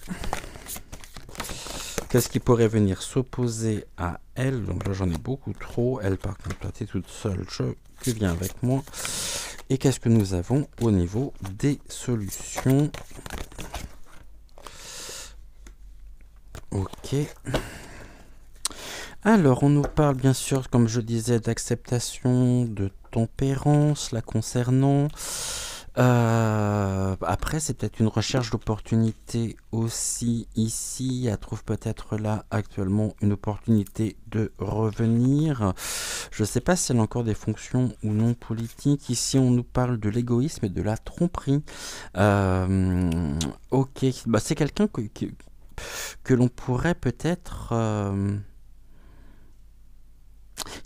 Qu'est-ce qui pourrait venir s'opposer à elle? Donc là, j'en ai beaucoup trop. Elle, par contre, toi, t'es toute seule. Tu viens avec moi. Et qu'est-ce que nous avons au niveau des solutions? Ok. Alors, on nous parle bien sûr, comme je disais, d'acceptation, de tempérance, la concernant. Après, c'est peut-être une recherche d'opportunité aussi ici. Elle trouve peut-être là actuellement une opportunité de revenir. Je ne sais pas si elle a encore des fonctions ou non politiques. Ici, on nous parle de l'égoïsme et de la tromperie. Ok, bah, c'est quelqu'un que l'on pourrait peut-être...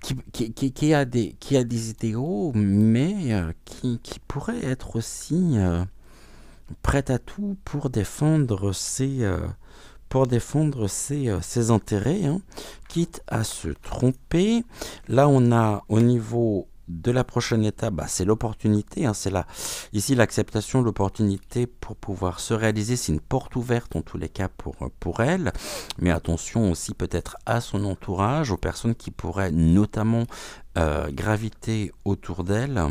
qui a des idéaux, mais qui pourrait être aussi prête à tout pour défendre ses intérêts, hein, quitte à se tromper. Là, on a au niveau de la prochaine étape, bah, c'est l'opportunité, hein, ici l'acceptation, l'opportunité pour pouvoir se réaliser, c'est une porte ouverte en tous les cas pour elle, mais attention aussi peut-être à son entourage, aux personnes qui pourraient notamment graviter autour d'elle,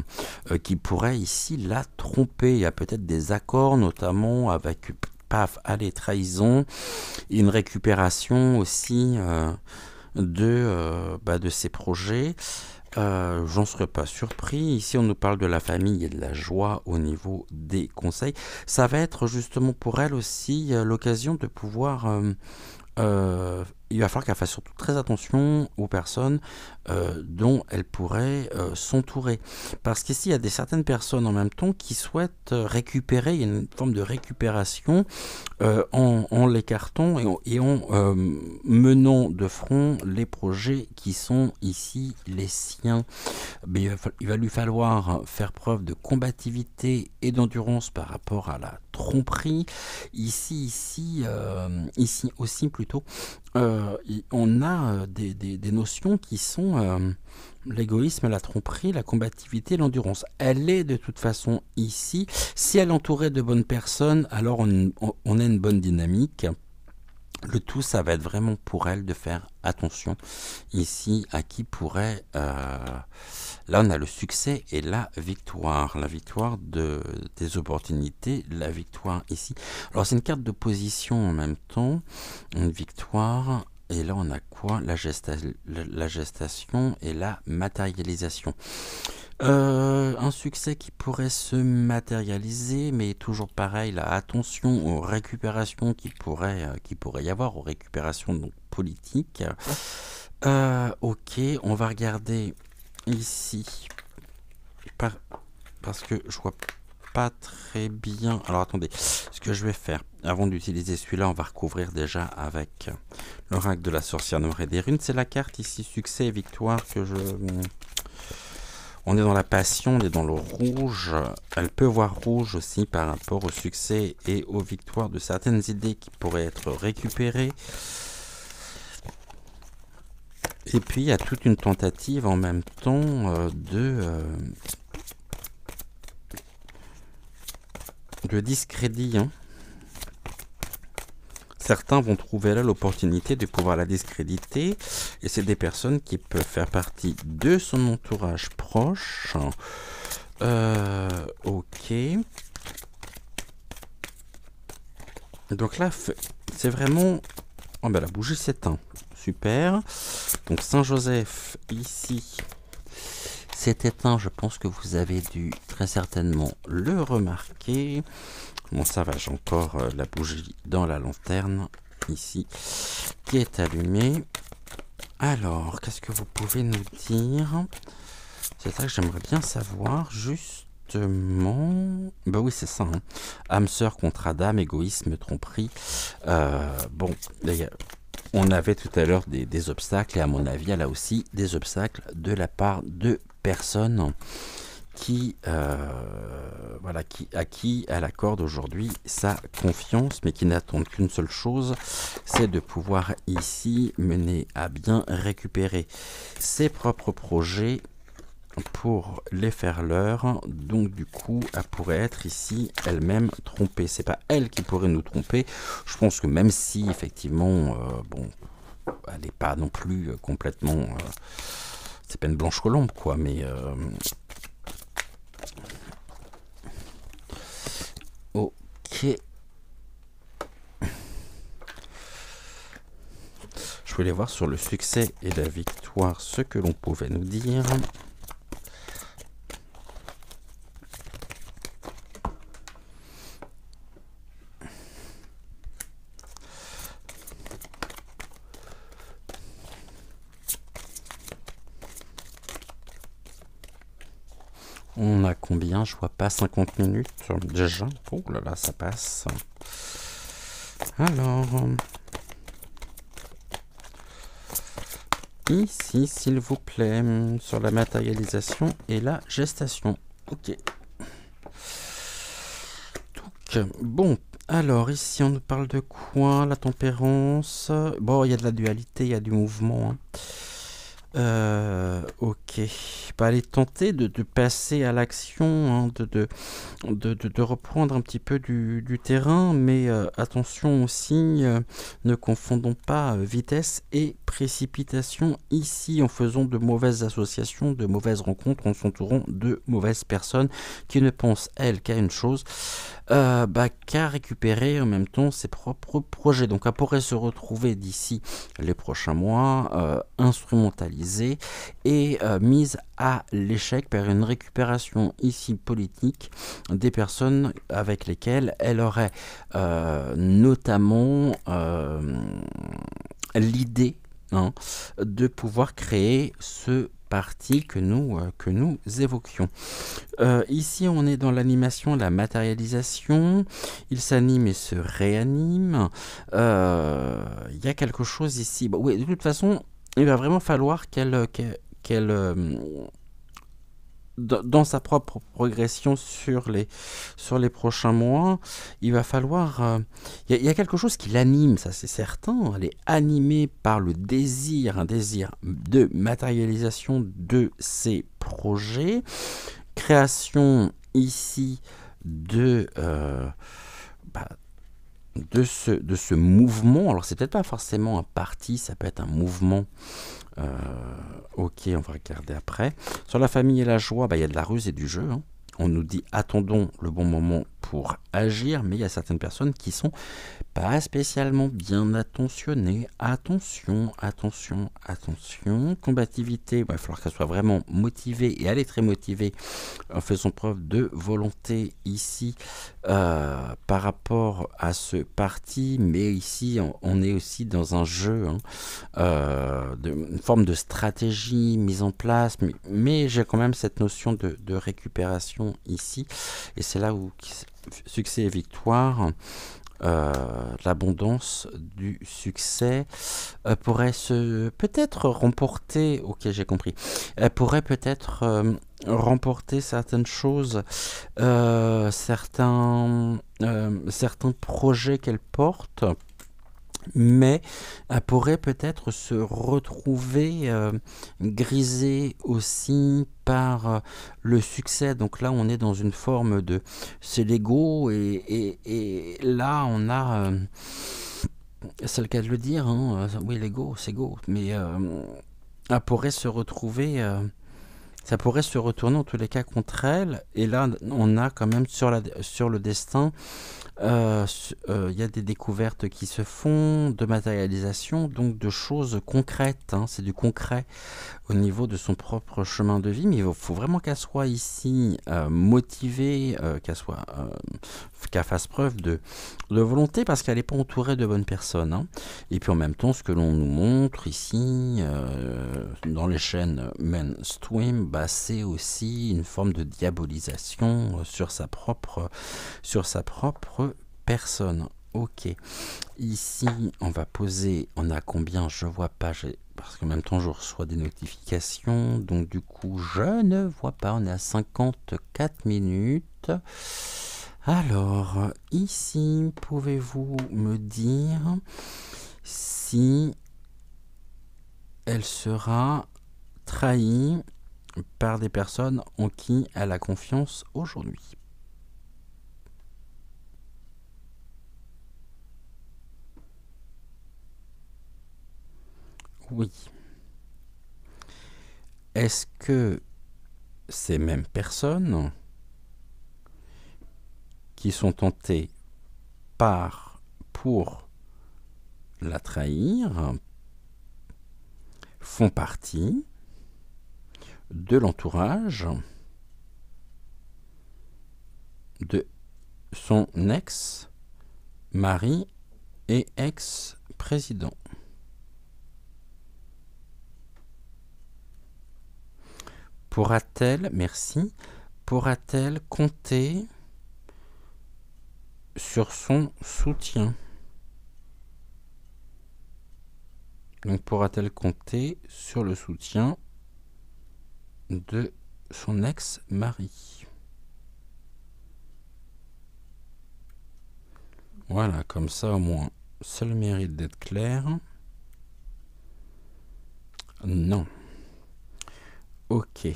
qui pourraient ici la tromper. Il y a peut-être des accords notamment avec paf, allez, trahison, une récupération aussi de ses projets. J'en serais pas surpris. Ici, on nous parle de la famille et de la joie au niveau des conseils. Ça va être justement pour elle aussi l'occasion de pouvoir... il va falloir qu'elle fasse surtout très attention aux personnes dont elle pourrait s'entourer. Parce qu'ici, il y a certaines personnes en même temps qui souhaitent récupérer, il y a une forme de récupération en l'écartant et en menant de front les projets qui sont ici les siens. Mais il va lui falloir faire preuve de combativité et d'endurance par rapport à la tromperie. Ici aussi plutôt, on a des notions qui sont l'égoïsme, la tromperie, la combativité, l'endurance. Elle est de toute façon ici. Si elle est entourée de bonnes personnes, alors on a une bonne dynamique. Le tout, ça va être vraiment pour elle de faire attention ici à qui pourrait... là, on a le succès et la victoire. La victoire des opportunités, la victoire ici. Alors, c'est une carte de position en même temps. Une victoire. Et là, on a quoi? La gestation et la matérialisation. Un succès qui pourrait se matérialiser, mais toujours pareil, là, attention aux récupérations qui pourrait y avoir, aux récupérations donc, politiques. Ok, on va regarder ici, parce que je vois pas très bien. Alors attendez, ce que je vais faire, avant d'utiliser celui-là, on va recouvrir déjà avec l'oracle de la sorcière noire et des runes. C'est la carte ici, succès et victoire que je... On est dans la passion, on est dans le rouge. Elle peut voir rouge aussi par rapport au succès et aux victoires de certaines idées qui pourraient être récupérées. Et puis, il y a toute une tentative en même temps de discrédit. Hein. Certains vont trouver là l'opportunité de pouvoir la discréditer. Et c'est des personnes qui peuvent faire partie de son entourage proche. Ok. Donc là, c'est vraiment... Oh ben la bougie s'éteint. Super. Donc Saint-Joseph, ici, s'est éteint. Je pense que vous avez dû très certainement le remarquer. Bon, ça va, j'ai encore la bougie dans la lanterne, ici, qui est allumée. Alors, qu'est-ce que vous pouvez nous dire? C'est ça que j'aimerais bien savoir, justement. Bah oui, c'est ça. Hein. Âme sœur contre Adam, égoïsme, tromperie. Bon, on avait tout à l'heure des obstacles, et à mon avis, elle a aussi des obstacles de la part de personnes à qui elle accorde aujourd'hui sa confiance, mais qui n'attendent qu'une seule chose, c'est de pouvoir ici mener à bien récupérer ses propres projets pour les faire leur. Donc du coup, elle pourrait être ici elle-même trompée. C'est pas elle qui pourrait nous tromper. Je pense que même si effectivement, bon, elle n'est pas non plus complètement... c'est pas une blanche colombe, quoi, mais... ok. Je voulais voir sur le succès et la victoire ce que l'on pouvait nous dire. On a combien? Je vois pas 50 minutes déjà. Oh là là, ça passe. Alors, ici, s'il vous plaît, sur la matérialisation et la gestation. Ok. Donc, bon, alors ici, on nous parle de quoi? La tempérance. Bon, il y a de la dualité, il y a du mouvement, hein. Ok. Bah, allez tenter de passer à l'action, hein, de reprendre un petit peu du terrain, mais attention aussi, ne confondons pas vitesse et précipitation ici en faisant de mauvaises associations, de mauvaises rencontres, en s'entourant de mauvaises personnes qui ne pensent, elles, qu'à une chose, qu'à récupérer en même temps ses propres projets. Donc elle pourrait se retrouver d'ici les prochains mois instrumentalisée et mise à l'échec par une récupération ici politique des personnes avec lesquelles elle aurait notamment l'idée, hein, de pouvoir créer ce parti que nous évoquions. Ici, on est dans l'animation, la matérialisation. Il s'anime et se réanime. Il y a quelque chose ici. Bon, oui, de toute façon, il va vraiment falloir qu'elle dans sa propre progression sur les prochains mois, il va falloir... Il y a quelque chose qui l'anime, ça c'est certain. Elle est animée par le désir, un désir de matérialisation de ses projets. Création ici de ce mouvement. Alors c'est peut-être pas forcément un parti, ça peut être un mouvement. Ok, on va regarder après. Sur la famille et la joie, il y a de la ruse et du jeu, hein. On nous dit attendons le bon moment pour agir, mais il y a certaines personnes qui sont pas spécialement bien attentionnées. Attention, attention, attention. Combativité, il va falloir qu'elle soit vraiment motivée, et elle est très motivée en faisant preuve de volonté ici par rapport à ce parti, mais ici on est aussi dans un jeu, hein, une forme de stratégie mise en place, mais j'ai quand même cette notion de récupération ici, et c'est là où succès et victoire, l'abondance du succès pourrait peut-être remporter, ok j'ai compris, elle pourrait peut-être remporter certaines choses, certains projets qu'elle porte, mais elle pourrait peut-être se retrouver grisée aussi par le succès. Donc là on est dans une forme de... c'est l'ego, et là on a... c'est le cas de le dire, hein, oui l'ego c'est go, mais elle pourrait se retrouver... ça pourrait se retourner en tous les cas contre elle, et là on a quand même sur le destin, y a des découvertes qui se font, de matérialisation, donc de choses concrètes, hein, c'est du concret au niveau de son propre chemin de vie, mais il faut vraiment qu'elle soit ici motivée, qu'elle fasse preuve de volonté, parce qu'elle n'est pas entourée de bonnes personnes, hein. Et puis en même temps, ce que l'on nous montre ici dans les chaînes mainstream, c'est aussi une forme de diabolisation sur sa propre personne. Ok, ici on va poser, on a combien, je vois pas, parce qu'en même temps je reçois des notifications, donc du coup je ne vois pas, on est à 54 minutes. Alors ici, pouvez-vous me dire si elle sera trahie par des personnes en qui elle a confiance aujourd'hui. Oui. Est-ce que ces mêmes personnes qui sont tentées pour la trahir font partie de l'entourage de son ex-mari et ex-président? Pourra-t-elle compter sur son soutien? Donc pourra-t-elle compter sur le soutien de son ex-mari? Voilà, comme ça au moins, c'est le mérite d'être clair. Non. Ok.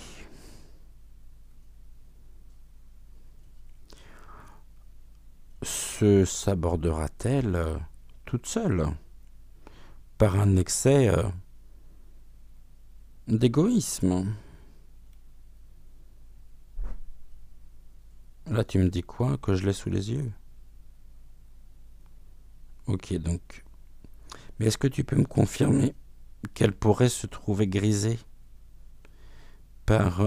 S'abordera-t-elle toute seule par un excès d'égoïsme? Là, tu me dis quoi? Que je l'ai sous les yeux? Ok, donc. Mais est-ce que tu peux me confirmer qu'elle pourrait se trouver grisée par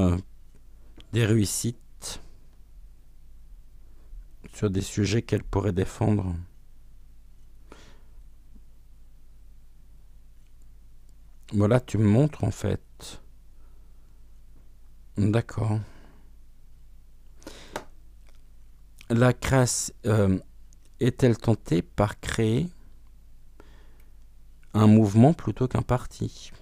des réussites sur des sujets qu'elle pourrait défendre? Voilà, tu me montres en fait. D'accord. La crasse est-elle tentée par créer un mouvement plutôt qu'un parti?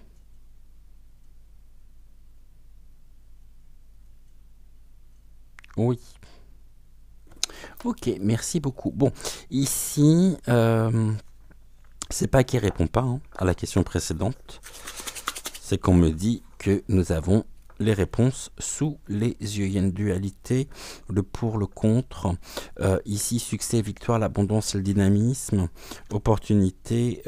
Oui. Ok, merci beaucoup. Bon, ici, c'est pas qu'il répond pas à la question précédente, c'est qu'on me dit que nous avons les réponses sous les yeux. Il y a une dualité, le pour, le contre. Ici, succès, victoire, l'abondance, le dynamisme, opportunité.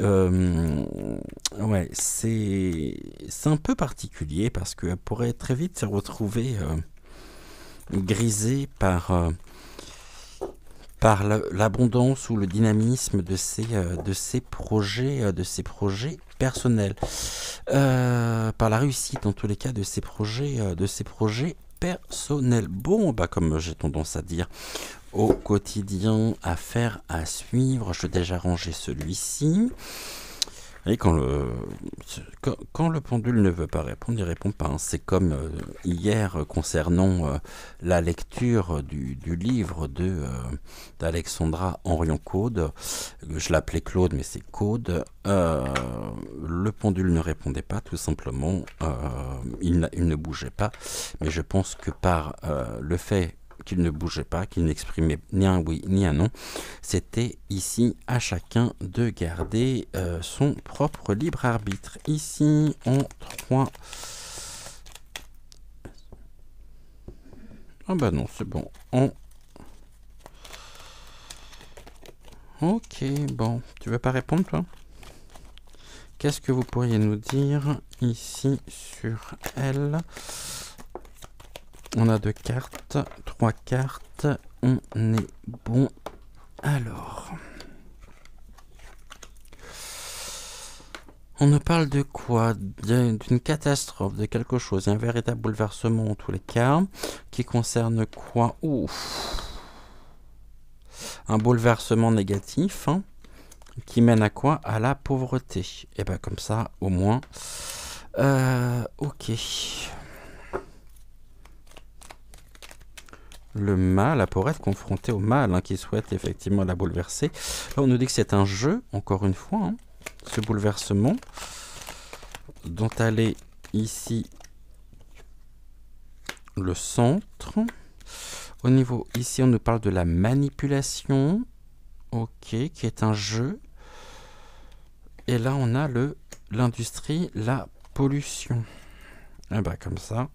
Ouais, c'est un peu particulier parce qu'elle pourrait très vite se retrouver grisée par l'abondance ou le dynamisme de ses projets personnels, par la réussite en tous les cas de ses projets personnels. Bon, bah comme j'ai tendance à dire au quotidien, affaire à suivre, je vais déjà ranger celui-ci. Et quand le pendule ne veut pas répondre, il ne répond pas. C'est comme hier concernant la lecture du livre d'Alexandra Henrion-Caude. Je l'appelais Claude, mais c'est Caude. Le pendule ne répondait pas, tout simplement. Il ne bougeait pas. Mais je pense que par le fait qu'il ne bougeait pas, qu'il n'exprimait ni un oui ni un non, c'était ici à chacun de garder son propre libre arbitre. Ici en 3. Ah bah non, c'est bon. Ok, bon. Tu veux pas répondre, toi? Qu'est-ce que vous pourriez nous dire ici sur elle? On a 2 cartes, 3 cartes, on est bon. Alors, on nous parle de quoi? D'une catastrophe, de quelque chose, un véritable bouleversement en tous les cas, qui concerne quoi? Un bouleversement négatif, qui mène à quoi? À la pauvreté. Et bien comme ça, au moins, ok. Le mal, elle pourrait être confrontée au mal qui souhaite effectivement la bouleverser. Là, on nous dit que c'est un jeu, encore une fois, ce bouleversement, dont elle est ici le centre. Au niveau, ici, on nous parle de la manipulation, ok, qui est un jeu. Et là, on a l'industrie, la pollution. Et ben comme ça,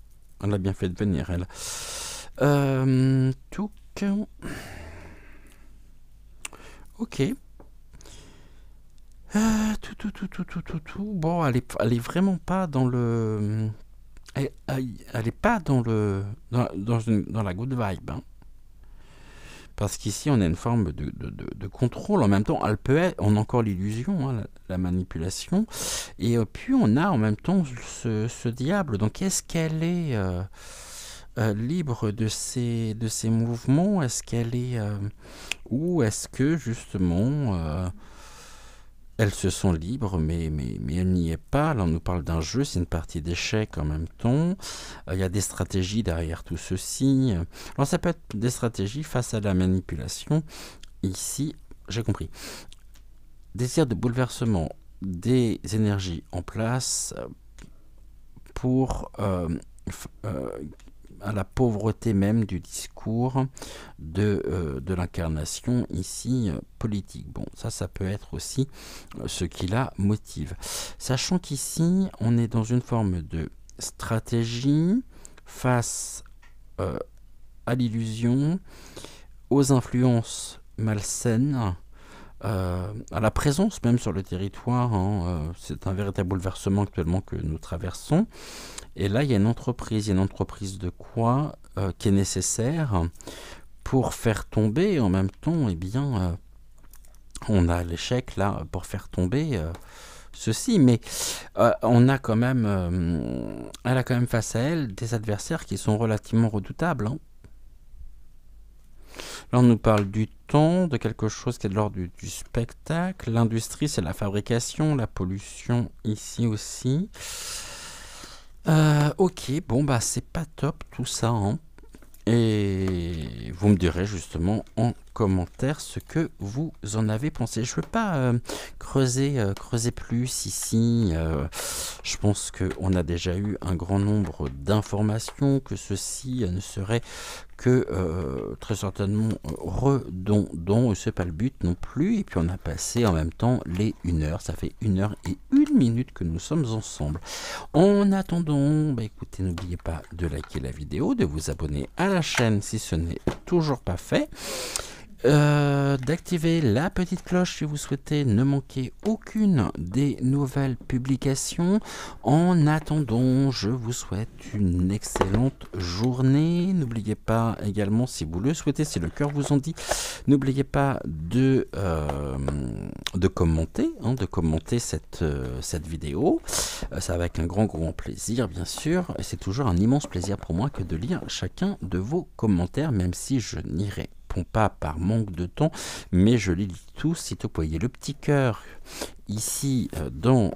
Elle a bien fait de venir, elle. Touc. Ok. Bon, elle est vraiment pas dans le... elle est pas dans le... dans la good vibe, hein. Parce qu'ici, on a une forme de contrôle. En même temps, elle peut être, on a encore l'illusion, hein, la manipulation. Et puis, on a en même temps ce diable. Donc, est-ce qu'elle est libre de ses mouvements? Est-ce qu'elle est... ou est-ce que, justement... elles se sont libres, mais elle n'y est pas. Là, on nous parle d'un jeu, c'est une partie d'échecs en même temps. Il y a des stratégies derrière tout ceci. Alors, ça peut être des stratégies face à la manipulation. Ici, j'ai compris. Désir de bouleversement des énergies en place pour à la pauvreté même du discours de l'incarnation ici politique. Bon, ça peut être aussi ce qui la motive. Sachant qu'ici, on est dans une forme de stratégie face à l'illusion, aux influences malsaines, à la présence même sur le territoire, hein, c'est un véritable bouleversement actuellement que nous traversons. Et là, il y a une entreprise de quoi qui est nécessaire pour faire tomber en même temps, eh bien, on a l'échec là pour faire tomber ceci, mais on a quand même, elle a quand même face à elle des adversaires qui sont relativement redoutables, hein. Là, on nous parle du temps, de quelque chose qui est de l'ordre du spectacle. L'industrie, c'est la fabrication, la pollution ici aussi. Ok, bon, bah, c'est pas top tout ça, hein. Et vous me direz justement en commentaire ce que vous en avez pensé. Je ne veux pas creuser plus ici. Je pense qu'on a déjà eu un grand nombre d'informations, que ceci ne serait que très certainement redondant, et c'est pas le but non plus. Et puis on a passé en même temps les 1 heure, ça fait 1 heure et 1 minute que nous sommes ensemble. En attendant, bah écoutez, n'oubliez pas de liker la vidéo, de vous abonner à la chaîne si ce n'est toujours pas fait, d'activer la petite cloche si vous souhaitez ne manquer aucune des nouvelles publications. En attendant, je vous souhaite une excellente journée. N'oubliez pas également, si vous le souhaitez, si le cœur vous en dit, n'oubliez pas de commenter, hein, de commenter cette vidéo. Ça avec un grand plaisir, bien sûr. C'est toujours un immense plaisir pour moi que de lire chacun de vos commentaires, même si je n'irai pas par manque de temps, mais je les lis tous. Sitôt que vous voyez le petit cœur ici dans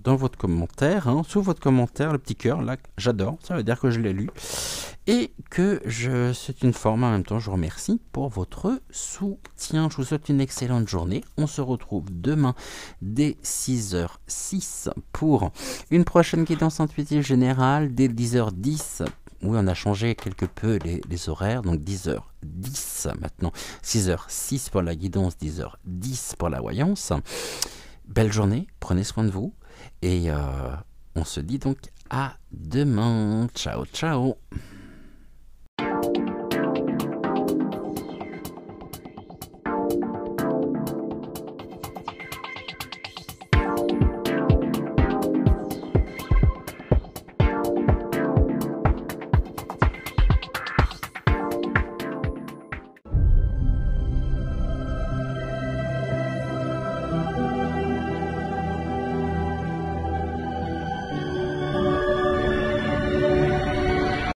votre commentaire, hein, sous votre commentaire, le petit cœur, là, j'adore, ça veut dire que je l'ai lu et que c'est une forme en même temps. Je vous remercie pour votre soutien. Je vous souhaite une excellente journée. On se retrouve demain dès 6h06 pour une prochaine guidance intuitive générale, dès 10h10. Oui, on a changé quelque peu les horaires, donc 10h10 maintenant, 6h06 pour la guidance, 10h10 pour la voyance. Belle journée, prenez soin de vous, et on se dit donc à demain. Ciao, ciao.